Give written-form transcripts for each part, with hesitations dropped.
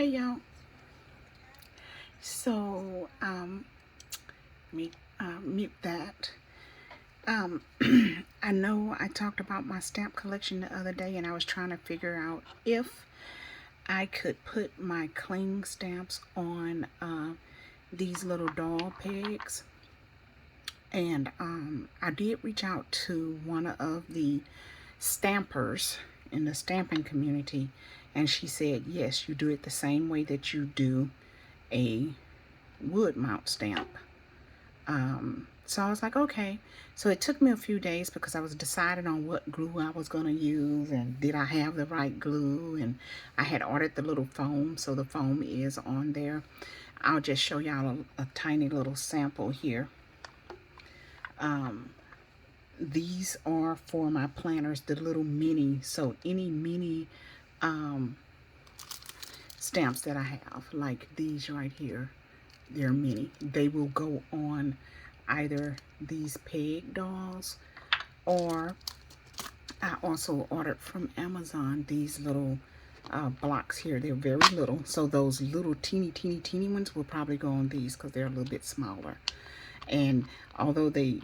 Hey y'all. So let me mute that. Um, I know I talked about my stamp collection the other day, and I was trying to figure out if I could put my cling stamps on these little doll pegs. And I did reach out to one of the stampers in the stamping community, and she said yes, you do it the same way that you do a wood mount stamp. So I was like, okay. So it took me a few days because I was deciding on what glue I was going to use and did I have the right glue. And I had ordered the little foam, so the foam is on there. I'll just show y'all a tiny little sample here. These are for my planners, the little mini. So any mini stamps that I have, like these right here, they're mini. They will go on either these peg dolls, or I also ordered from Amazon these little blocks here. They're very little, so those little teeny ones will probably go on these because they're a little bit smaller. And although they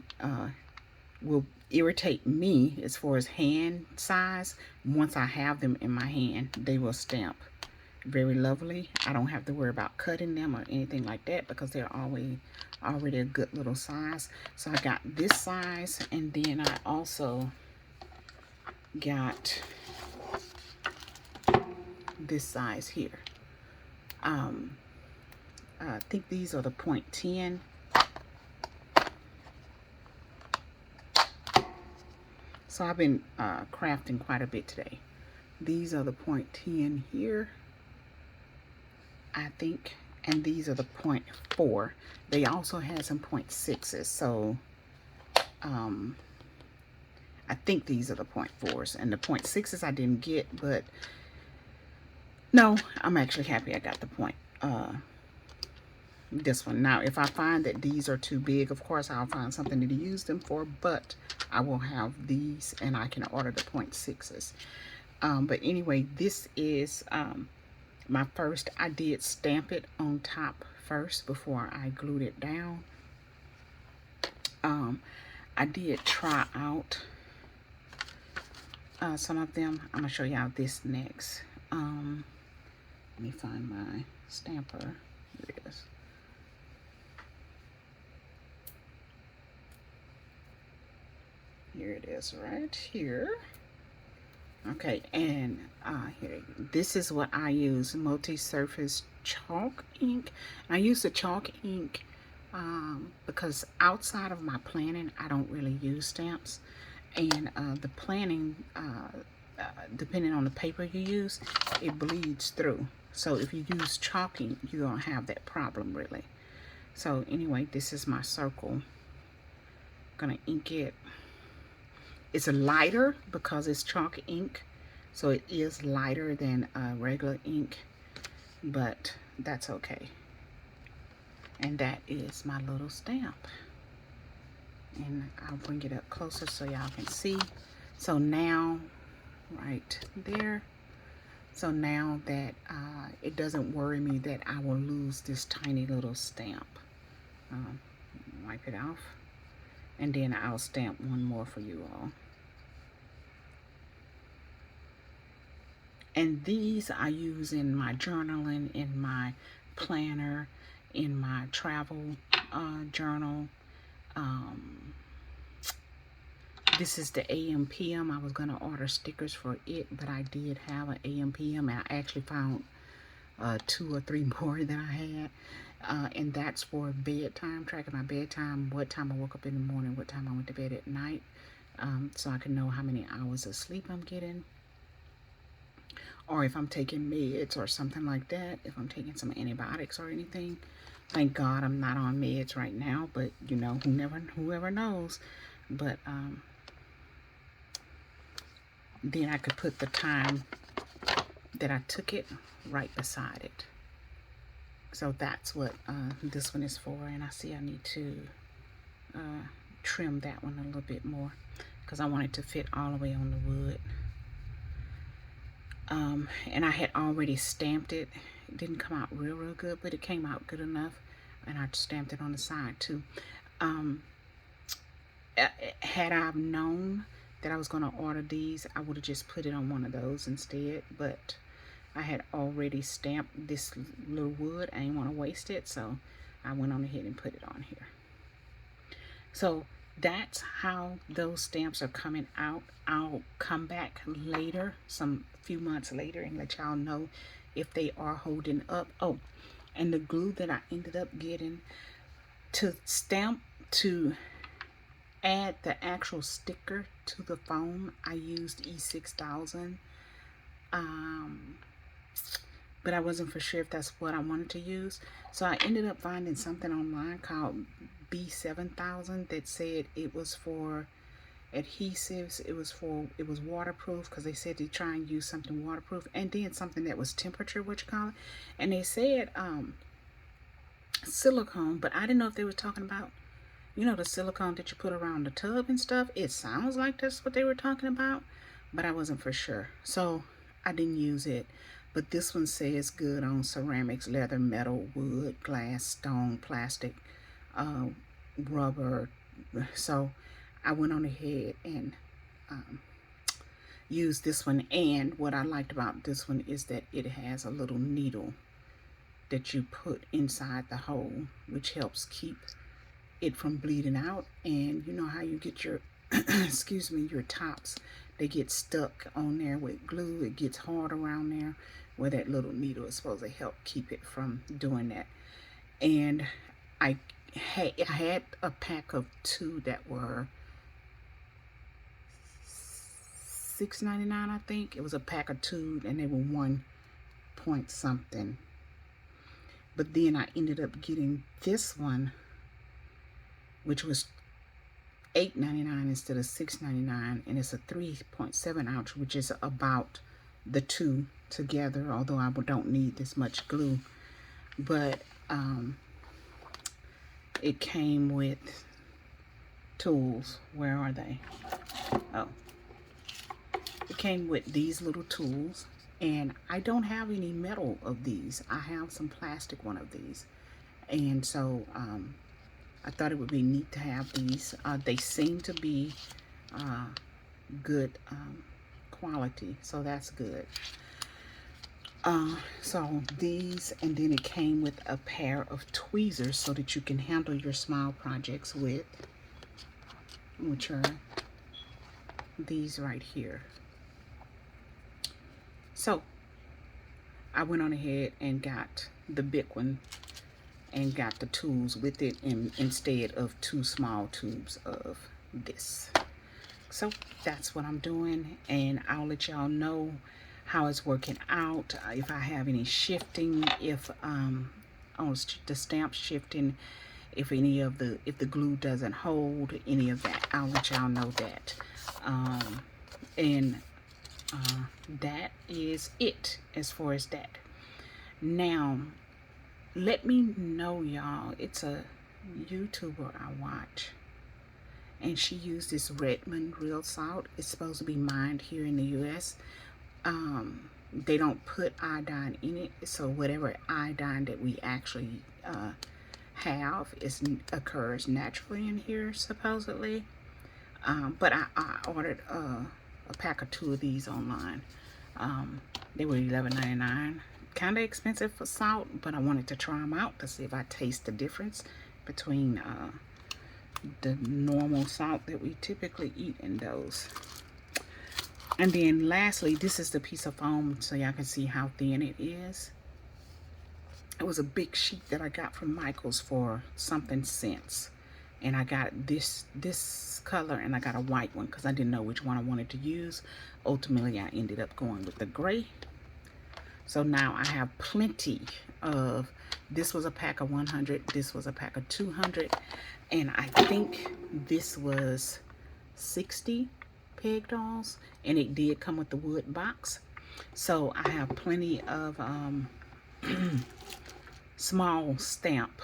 will irritate me as far as hand size, once I have them in my hand, they will stamp very lovely. I don't have to worry about cutting them or anything like that because they're already a good little size. So I got this size, and then I also got this size here. I think these are the 0.10. So I've been crafting quite a bit today. These are the 0.10 here, I think, and these are the 0.4. They also had some 0.6s, so I think these are the 0.4s, and the 0.6s I didn't get, but no, I'm actually happy I got the this one. Now, if I find that these are too big, of course, I'll find something to use them for, but I will have these, and I can order the 0.6s. But anyway, this is my first. I did stamp it on top first before I glued it down. I did try out some of them. I'm gonna show y'all this next. Let me find my stamper. Here it is. Here it is right here. Okay, and here, this is what I use, multi-surface chalk ink. I use the chalk ink because outside of my planning, I don't really use stamps. And the planning, depending on the paper you use, it bleeds through. So if you use chalk ink, you don't have that problem really. So anyway, this is my circle. I'm gonna ink it. It's lighter because it's chalk ink, so it is lighter than regular ink, but that's okay. And that is my little stamp. And I'll bring it up closer so y'all can see. So now, right there, so now that it doesn't worry me that I will lose this tiny little stamp. Wipe it off, and then I'll stamp one more for you all. And these I use in my journaling, in my planner, in my travel journal. This is the AM PM. I was going to order stickers for it, but I did have an AM PM, and I actually found 2 or 3 more than I had. And that's for bedtime, tracking my bedtime, what time I woke up in the morning, what time I went to bed at night, so I can know how many hours of sleep I'm getting. Or if I'm taking meds or something like that, if I'm taking some antibiotics or anything. Thank God I'm not on meds right now, but you know, whoever knows. But then I could put the time that I took it right beside it. So that's what this one is for. And I see I need to trim that one a little bit more because I want it to fit all the way on the wood. And I had already stamped it It didn't come out real good, but it came out good enough. And I stamped it on the side too. Um, had I known that I was going to order these, I would have just put it on one of those instead. But I had already stamped this little wood. I didn't want to waste it, so I went on ahead and put it on here. So that's how those stamps are coming out. I'll come back later, some few months later, and let y'all know if they are holding up. Oh, and the glue that I ended up getting to stamp, to add the actual sticker to the foam, I used E6000. But I wasn't for sure if that's what I wanted to use. So I ended up finding something online called B7000 that said it was for adhesives. It was waterproof, because they said to try and use something waterproof, and then something that was temperature, and they said silicone, but I didn't know if they were talking about, you know, the silicone that you put around the tub and stuff. It sounds like that's what they were talking about, but I wasn't for sure, so I didn't use it. But this one says good on ceramics, leather, metal, wood, glass, stone, plastic, rubber. So I went on ahead and used this one. And what I liked about this one is that it has a little needle that you put inside the hole, which helps keep it from bleeding out. And you know how you get your excuse me, your tops, they get stuck on there with glue. It gets hard around there, where that little needle is supposed to help keep it from doing that. And I had a pack of 2 that were $6.99, I think. It was a pack of 2, and they were 1 point something. But then I ended up getting this one, which was $8.99 instead of $6.99, and it's a 3.7 ounce, which is about the 2 together, although I don't need this much glue. But it came with tools. Where are they? Oh, it came with these little tools, and I don't have any metal of these. I have some plastic one of these, and so I thought it would be neat to have these. They seem to be good quality, so that's good. So these, and then it came with a pair of tweezers so that you can handle your small projects with, which are these right here. So I went on ahead and got the big one and got the tools with it, instead of 2 small tubes of this. So that's what I'm doing, and I'll let y'all know how it's working out, if I have any shifting, if on the stamp shifting, if the glue doesn't hold, any of that, I'll let y'all know that. And that is it as far as that. Now let me know, y'all, it's a YouTuber I watch, and she used this Redmond real salt. It's supposed to be mined here in the US. They don't put iodine in it, so whatever iodine that we actually have occurs naturally in here, supposedly. But I ordered a pack of 2 of these online. They were $11.99. Kind of expensive for salt, but I wanted to try them out to see if I taste the difference between the normal salt that we typically eat in those. And then lastly, this is the piece of foam, so y'all can see how thin it is. It was a big sheet that I got from Michael's for something cents. And I got this color, and I got a white one because I didn't know which one I wanted to use. Ultimately, I ended up going with the gray. So now I have plenty of, this was a pack of 100, this was a pack of 200, and I think this was 60 peg dolls, and it did come with the wood box. So I have plenty of small stamp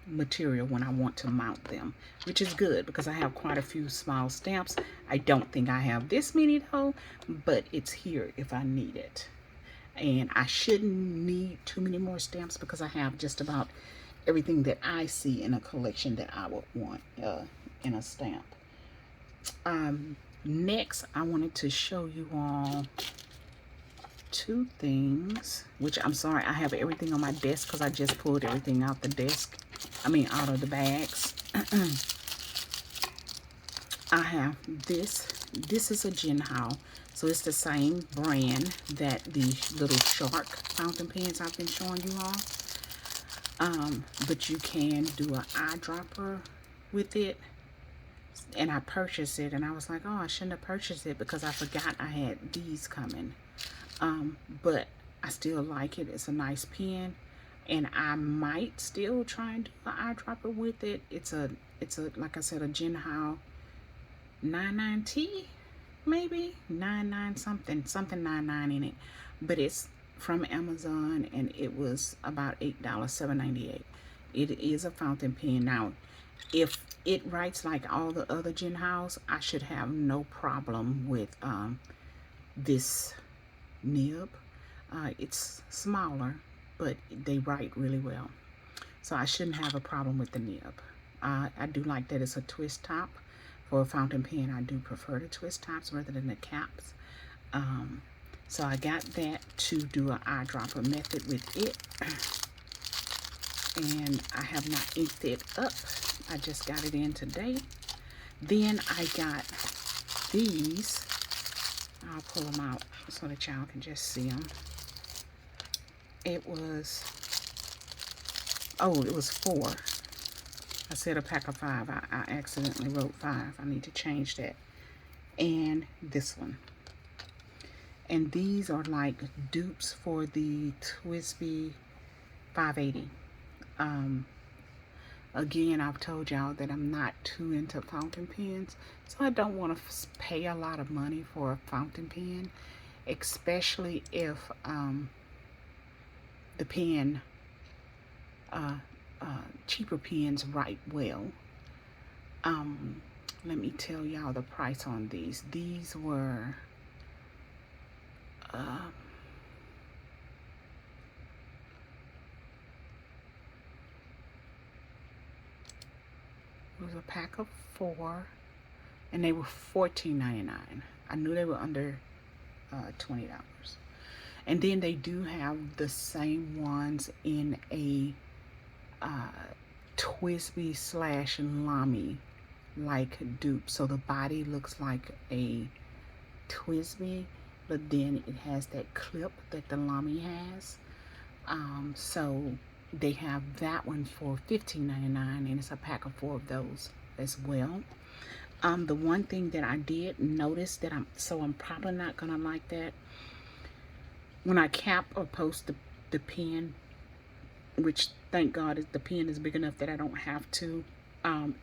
material when I want to mount them, which is good because I have quite a few small stamps. I don't think I have this many though, but it's here if I need it. And I shouldn't need too many more stamps because I have just about everything that I see in a collection that I would want in a stamp. Next, I wanted to show you all two things, which I'm sorry, I have everything on my desk because I just pulled everything out the desk. Out of the bags. I have this. This is a Jinhao. So it's the same brand that the little shark fountain pens I've been showing you all. But you can do an eyedropper with it. And I purchased it, and I was like, oh, I shouldn't have purchased it because I forgot I had these coming. But I still like it. It's a nice pen, and I might still try and do an eyedropper with it. It's a like I said, a Jinhao 99T, maybe 99 something 99 in it, but it's from Amazon, and it was about $8, $7.98. It is a fountain pen. Now, if it writes like all the other Jinhaos, I should have no problem with this nib. It's smaller, but they write really well, so I shouldn't have a problem with the nib. I do like that it's a twist top. For a fountain pen, I do prefer the twist tops rather than the caps. So I got that to do an eyedropper method with it. And I have not inked it up. I just got it in today. Then I got these. I'll pull them out so that y'all can just see them. It was 4. I said a pack of 5. I accidentally wrote 5. I need to change that. And this one. And these are like dupes for the Twsbi 580. Again, I've told y'all that I'm not too into fountain pens, so I don't want to pay a lot of money for a fountain pen, especially if the pen, cheaper pens write well. Let me tell y'all the price on these. These were it was a pack of 4, and they were $14.99. I knew they were under $20. And then they do have the same ones in a Twsbi / Lamy like dupe. So the body looks like a Twsbi, but then it has that clip that the Lamy has. So they have that one for $15.99, and it's a pack of 4 of those as well. The one thing that I did notice that I'm probably not gonna like that, when I cap or post the pen, which thank God the pen is big enough that I don't have to,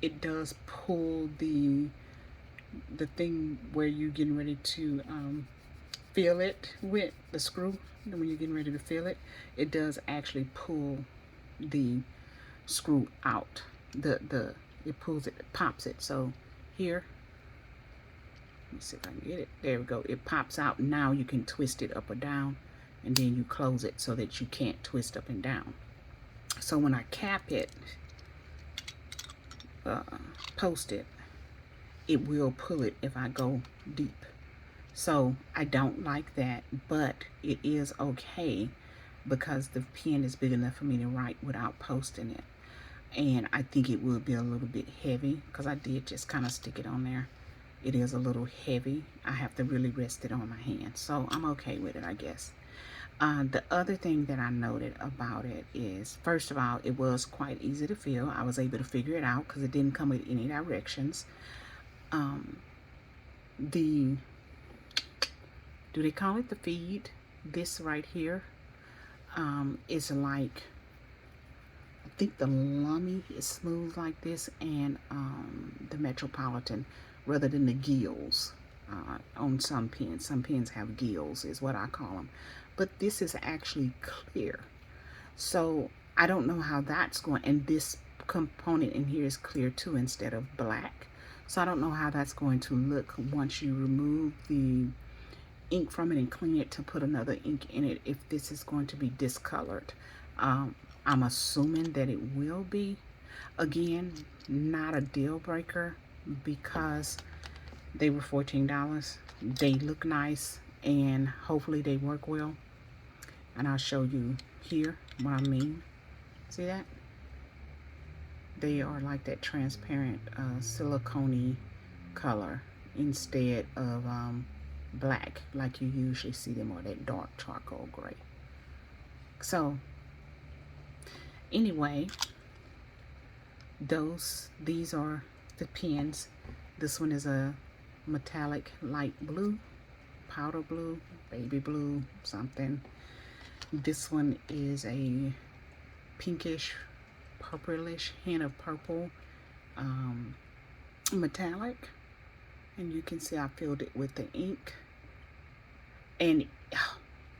it does pull the thing where you're getting ready to fill it with the screw. When you're getting ready to fill it, it does actually pull the screw out. It pulls it, it pops it. So here, let me see if I can get it. There we go. It pops out. Now you can twist it up or down, and then you close it so that you can't twist up and down. So when I cap it, post it, it will pull it if I go deep. So I don't like that, but it is okay because the pen is big enough for me to write without posting it. And I think it will be a little bit heavy because I did just kind of stick it on there. It is a little heavy. I have to really rest it on my hand. So I'm okay with it, I guess. The other thing that I noted about it is, first of all, it was quite easy to fill. I was able to figure it out because it didn't come with any directions. Do they call it the feed? This right here is like, I think the Lamy is smooth like this, and the Metropolitan, rather than the gills on some pens. Some pens have gills, is what I call them. But this is actually clear. So I don't know how that's going, and this component in here is clear too instead of black. So I don't know how that's going to look once you remove the ink from it and clean it to put another ink in it if this is going to be discolored. I'm assuming that it will be. Again, not a deal breaker because they were $14. They look nice and hopefully they work well. And I'll show you here what I mean. See that? They are like that transparent silicone color instead of black like you usually see them, or that dark charcoal gray. So anyway, these are the pens. This one is a metallic light blue, powder blue, baby blue, something. This one is a pinkish, purplish hint of purple, metallic. And you can see I filled it with the ink. And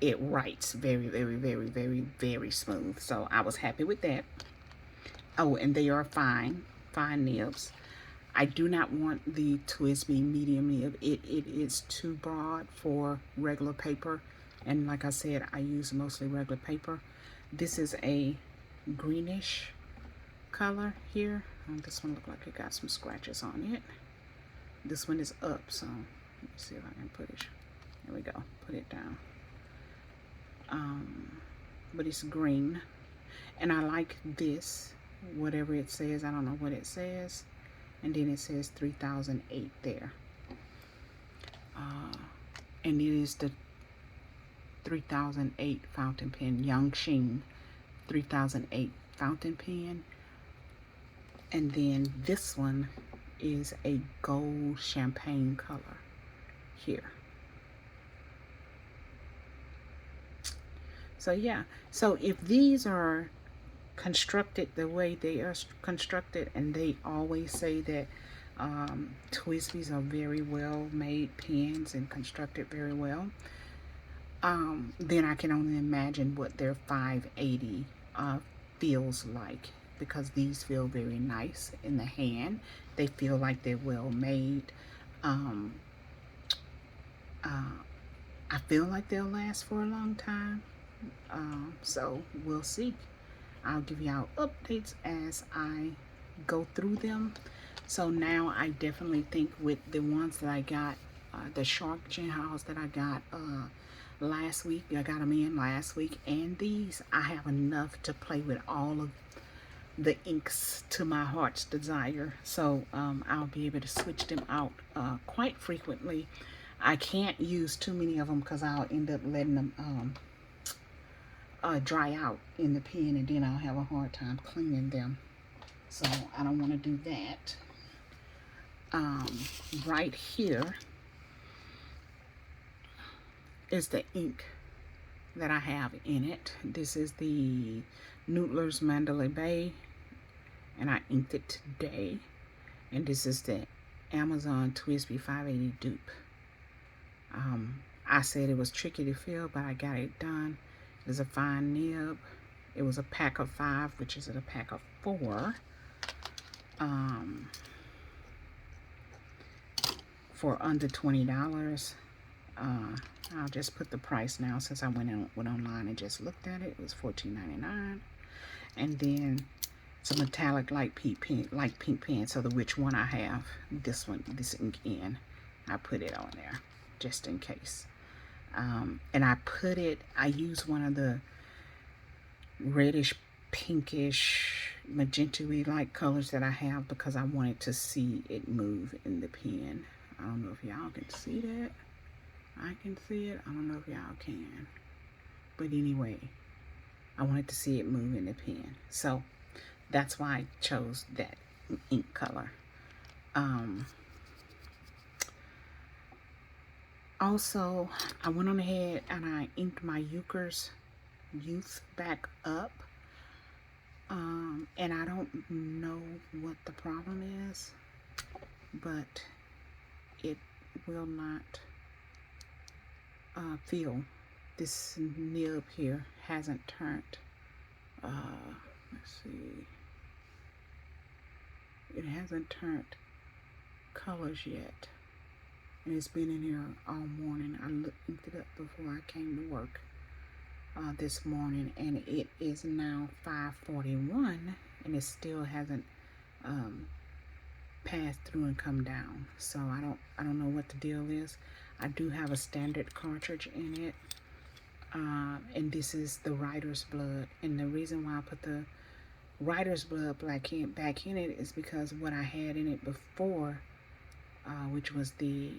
it writes very, very, very, very, very smooth. So I was happy with that. Oh, and they are fine nibs. I do not want the Twsbi medium nib. It is too broad for regular paper. And like I said, I use mostly regular paper. This is a greenish color here. This one looks like it got some scratches on it. This one is up, so let me see if I can put it. There we go. Put it down. But it's green, and I like this. Whatever it says, I don't know what it says, and then it says 3008 there. And it is the 3008 fountain pen, Yangshing 3008 fountain pen. And then this one is a gold champagne color here. So yeah, so if these are constructed the way they are constructed, and they always say that Twsbis are very well made pens and constructed very well, then I can only imagine what their 580 feels like, because these feel very nice in the hand. They feel like they're well made. I feel like they'll last for a long time. So we'll see. I'll give y'all updates as I go through them. So now I definitely think with the ones that I got, the Shark Gin that I got last week, I got them in last week, and these, I have enough to play with all of the inks to my heart's desire. So I'll be able to switch them out quite frequently. I can't use too many of them because I'll end up letting them dry out in the pen, and then I'll have a hard time cleaning them. So I don't want to do that. Right here is the ink that I have in it. This is the Noodler's Mandalay Bay, and I inked it today. And this is the Amazon Twsbi 580 dupe. I said it was tricky to fill, but I got it done. It's a fine nib. It was a pack of 5, which is a pack of 4. For under $20. I'll just put the price now, since I went online and just looked at it. It was $14.99. And then it's a metallic light pink pen. So which one I have, this one, this ink in, I put it on there just in case. And I use one of the reddish pinkish magenta-y like colors that I have, because I wanted to see it move in the pen. I don't know if y'all can see that. I can see it. I don't know if y'all can. But anyway, I wanted to see it move in the pen. So that's why I chose that ink color. Also, I went on ahead and I inked my Euchre's Youth back up. And I don't know what the problem is, but it will not feel. This nib here hasn't turned, let's see, it hasn't turned colors yet. And it's been in here all morning. I looked it up before I came to work this morning, and it is now 5:41, and it still hasn't passed through and come down. So I don't know what the deal is. I do have a standard cartridge in it, and this is the writer's blood. And the reason why I put the writer's blood back in it is because what I had in it before, which was the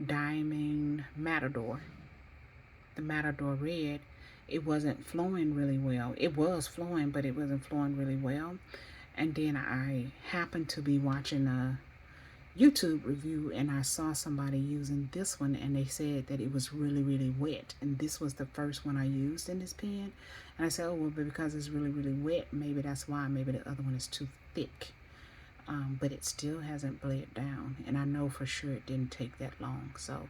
Diamond Matador, the Matador Red, it wasn't flowing really well. It was flowing, but it wasn't flowing really well. And then I happened to be watching a YouTube review, and I saw somebody using this one, and they said that it was really, really wet. And this was the first one I used in this pen. And I said, oh, well, but because it's really, really wet, maybe that's why. Maybe the other one is too thick. But it still hasn't bled down. And I know for sure it didn't take that long. So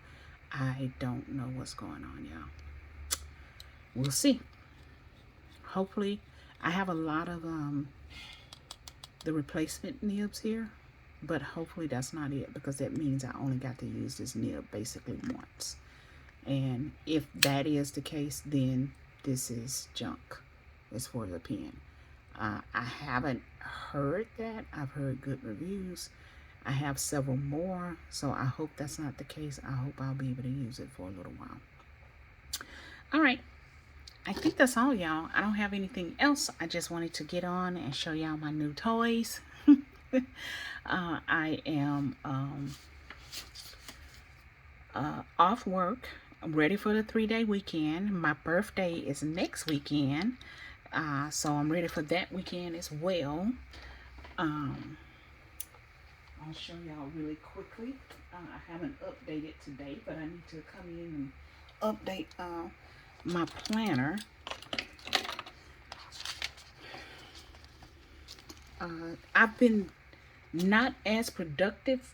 I don't know what's going on, y'all. We'll see. Hopefully, I have a lot of the replacement nibs here, but hopefully that's not it, because that means I only got to use this nib basically once. And if that is the case, then this is junk as far as a pen. I haven't heard that. I've heard good reviews. I have several more, so I hope that's not the case. I hope I'll be able to use it for a little while. All right. I think that's all, y'all. I don't have anything else. I just wanted to get on and show y'all my new toys. I am off work. I'm ready for the 3-day weekend. My birthday is next weekend. So I'm ready for that weekend as well. I'll show y'all really quickly. I haven't updated today, but I need to come in and update my planner. I've been not as productive.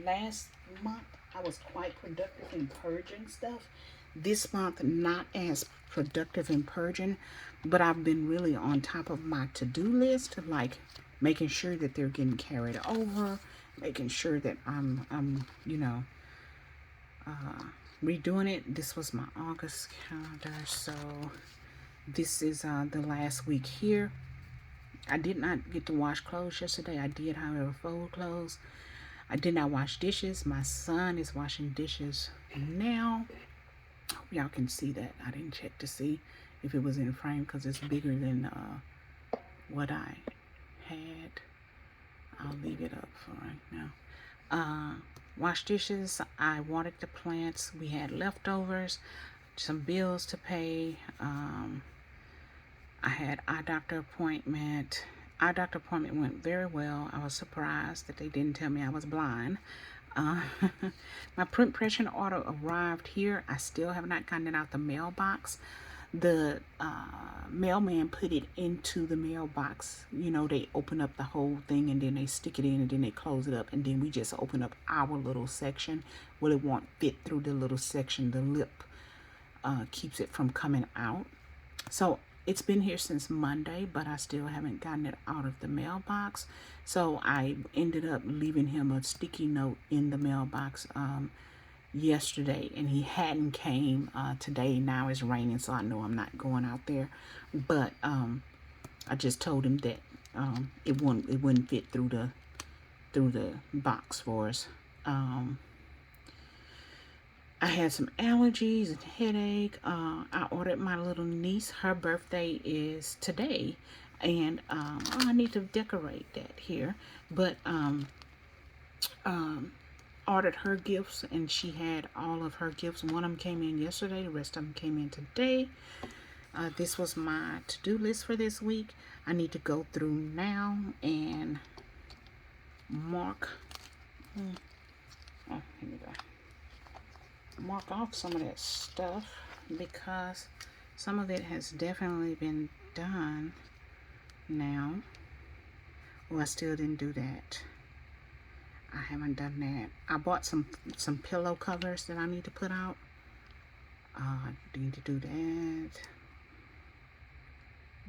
Last month I was quite productive in purging stuff. This month not as productive in purging, but I've been really on top of my to-do list, like making sure that they're getting carried over, making sure that I'm you know, redoing it. This was my August calendar, so this is the last week here. I did not get to wash clothes yesterday. I did, however, fold clothes. I did not wash dishes. My son is washing dishes now. Hope y'all can see that. I didn't check to see if it was in frame, because it's bigger than what I had. I'll leave it up for right now. Wash dishes. I watered the plants. We had leftovers, some bills to pay. I had eye doctor appointment. Eye doctor appointment went very well. I was surprised that they didn't tell me I was blind. My print pressure order arrived here. I still have not gotten it out the mailbox. The mailman put it into the mailbox. You know, they open up the whole thing and then they stick it in and then they close it up, and then we just open up our little section. Well, it won't fit through the little section. The lip keeps it from coming out. So it's been here since Monday, but I still haven't gotten it out of the mailbox. So I ended up leaving him a sticky note in the mailbox yesterday, and he hadn't came today. Now it's raining, so I know I'm not going out there. But I just told him that it wouldn't fit through the box for us. I had some allergies and headache. I ordered my little niece. Her birthday is today, and I need to decorate that here. But ordered her gifts, and she had all of her gifts. One of them came in yesterday. The rest of them came in today. This was my to-do list for this week. I need to go through now and mark. Oh, here we go. Mark off some of that stuff, because some of it has definitely been done now. Well, I still didn't do that. I haven't done that. I bought some pillow covers that I need to put out. I need to do that.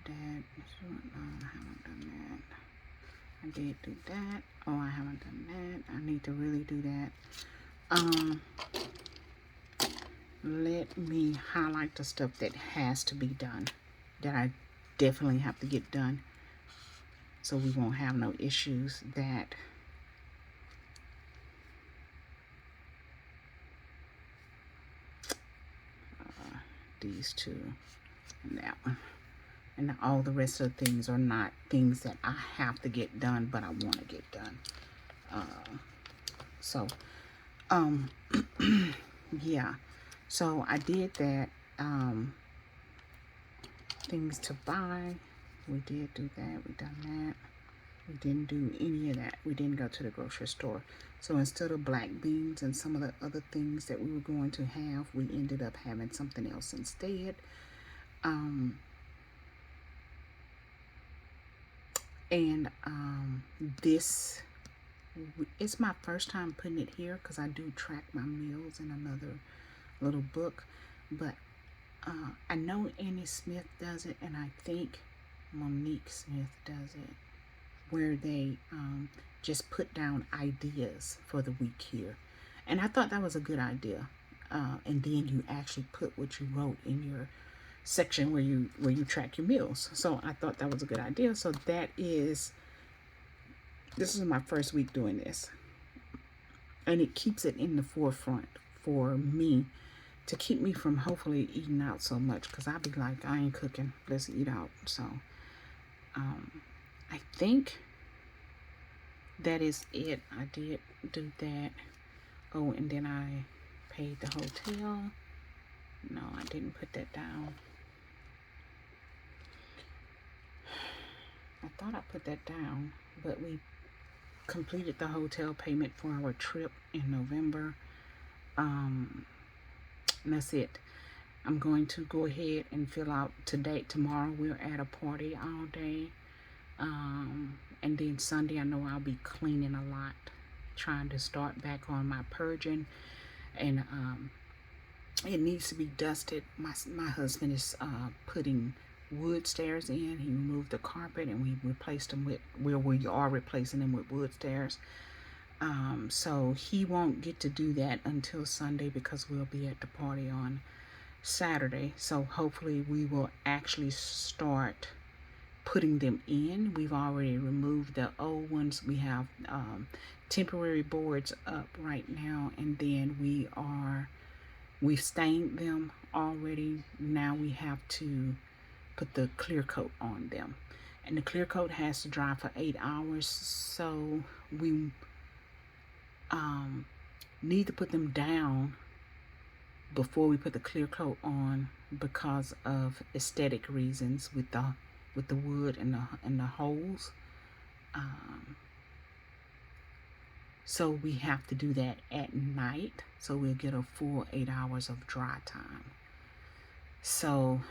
No, I haven't done that. I did do that. Oh, I haven't done that. I need to really do that. Um, let me highlight the stuff that has to be done, that I definitely have to get done, so we won't have no issues that these two and that one. And all the rest of the things are not things that I have to get done, but I want to get done. So, yeah. So I did that. Things to buy. We did do that. We done that. We didn't do any of that. We didn't go to the grocery store. So instead of black beans and some of the other things that we were going to have, we ended up having something else instead. This, it's my first time putting it here because I do track my meals in another little book. But I know Annie Smith does it, and I think Monique Smith does it, where they just put down ideas for the week here. And I thought that was a good idea. And then you actually put what you wrote in your section where you track your meals. So I thought that was a good idea. So this is my first week doing this. And it keeps it in the forefront for me, to keep me from hopefully eating out so much, because I'd be like, I ain't cooking, let's eat out. So I think that is it. I did do that. Oh, and then I paid the hotel. No, I didn't put that down. I thought I put that down, but we completed the hotel payment for our trip in November. And that's it. I'm going to go ahead and fill out today. Tomorrow we're at a party all day. And then Sunday I know I'll be cleaning a lot, trying to start back on my purging. And it needs to be dusted. My husband is putting wood stairs in. He removed the carpet and we replaced them with, where we are replacing them with wood stairs. So he won't get to do that until Sunday because we'll be at the party on Saturday. So hopefully we will actually start putting them in. We've already removed the old ones. We have temporary boards up right now, and then we've stained them already. Now we have to put the clear coat on them, and the clear coat has to dry for 8 hours. So we need to put them down before we put the clear coat on, because of aesthetic reasons with the wood and the holes. So we have to do that at night, so we'll get a full 8 hours of dry time. So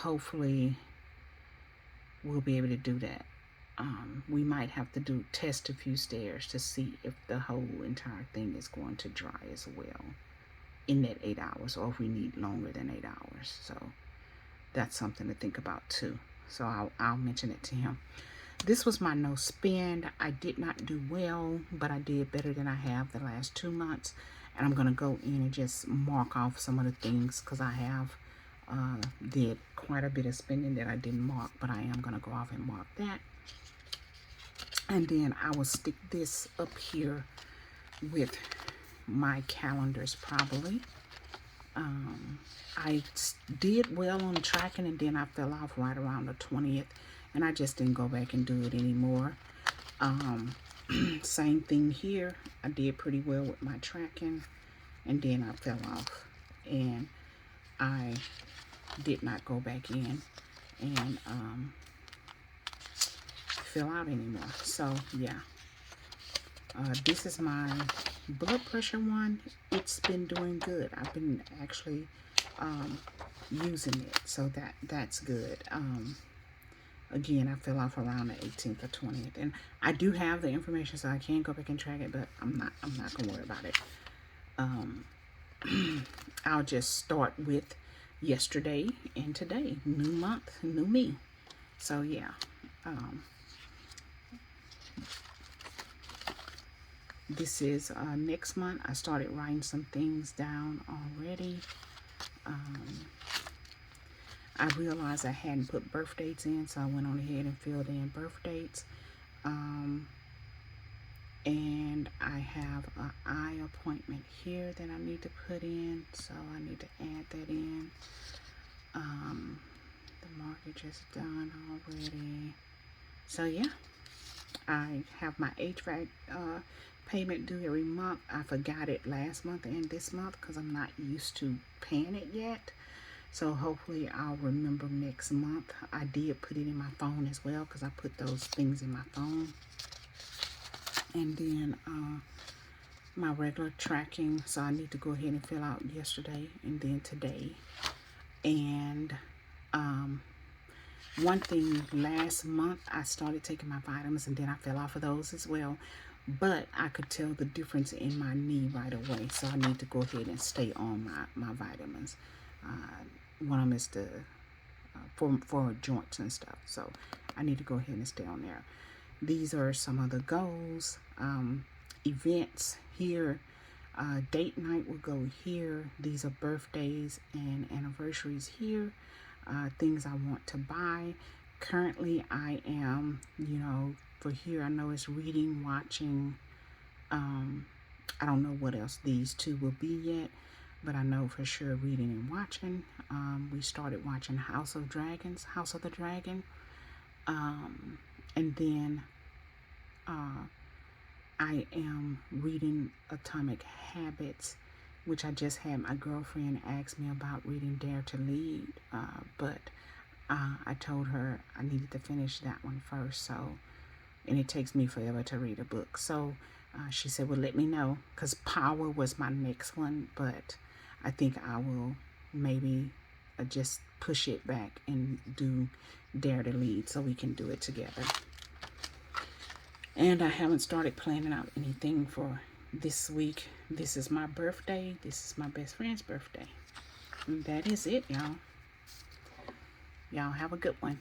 hopefully we'll be able to do that. We might have to test a few stairs to see if the whole entire thing is going to dry as well in that 8 hours, or if we need longer than 8 hours. So that's something to think about too. So I'll mention it to him. This was my no spend. I did not do well, but I did better than I have the last 2 months. And I'm going to go in and just mark off some of the things, because I have did quite a bit of spending that I didn't mark, but I am going to go off and mark that. And then I will stick this up here with my calendars probably. I did well on tracking, and then I fell off right around the 20th, and I just didn't go back and do it anymore. Same thing here. I did pretty well with my tracking, and then I fell off, and I did not go back in and fill out anymore. So yeah, this is my blood pressure one. It's been doing good. I've been actually using it, so that's good. Again, I fell off around the 18th or 20th, and I do have the information, so I can go back and track it, but I'm not gonna worry about it. I'll just start with yesterday and today. New month, new me. So yeah. this is next month. I started writing some things down already. I realized I hadn't put birth dates in, so I went on ahead and filled in birth dates. And I have an eye appointment here that I need to put in, so I need to add that in. The mortgage is done already. So yeah, I have my HVAC payment due every month. I forgot it last month and this month because I'm not used to paying it yet. So hopefully I'll remember next month. I did put it in my phone as well because I put those things in my phone. And then my regular tracking. So I need to go ahead and fill out yesterday and then today. And one thing, last month I started taking my vitamins and then I fell off of those as well. But I could tell the difference in my knee right away. So I need to go ahead and stay on my vitamins. One of them is the for joints and stuff. So I need to go ahead and stay on there. These are some of the goals. Events here. Date night will go here. These are birthdays and anniversaries here. Things I want to buy. Currently I am, for here I know it's reading, watching. I don't know what else these two will be yet, but I know for sure reading and watching. We started watching House of the Dragon. And then I am reading Atomic Habits, which I just had my girlfriend ask me about reading Dare to Lead, but I told her I needed to finish that one first, and it takes me forever to read a book. So she said, well, let me know, because Power was my next one, but I think I will maybe just push it back and do Dare to Lead so we can do it together. And I haven't started planning out anything for this week. This is my birthday. This is my best friend's birthday. And that is it, y'all. Y'all have a good one.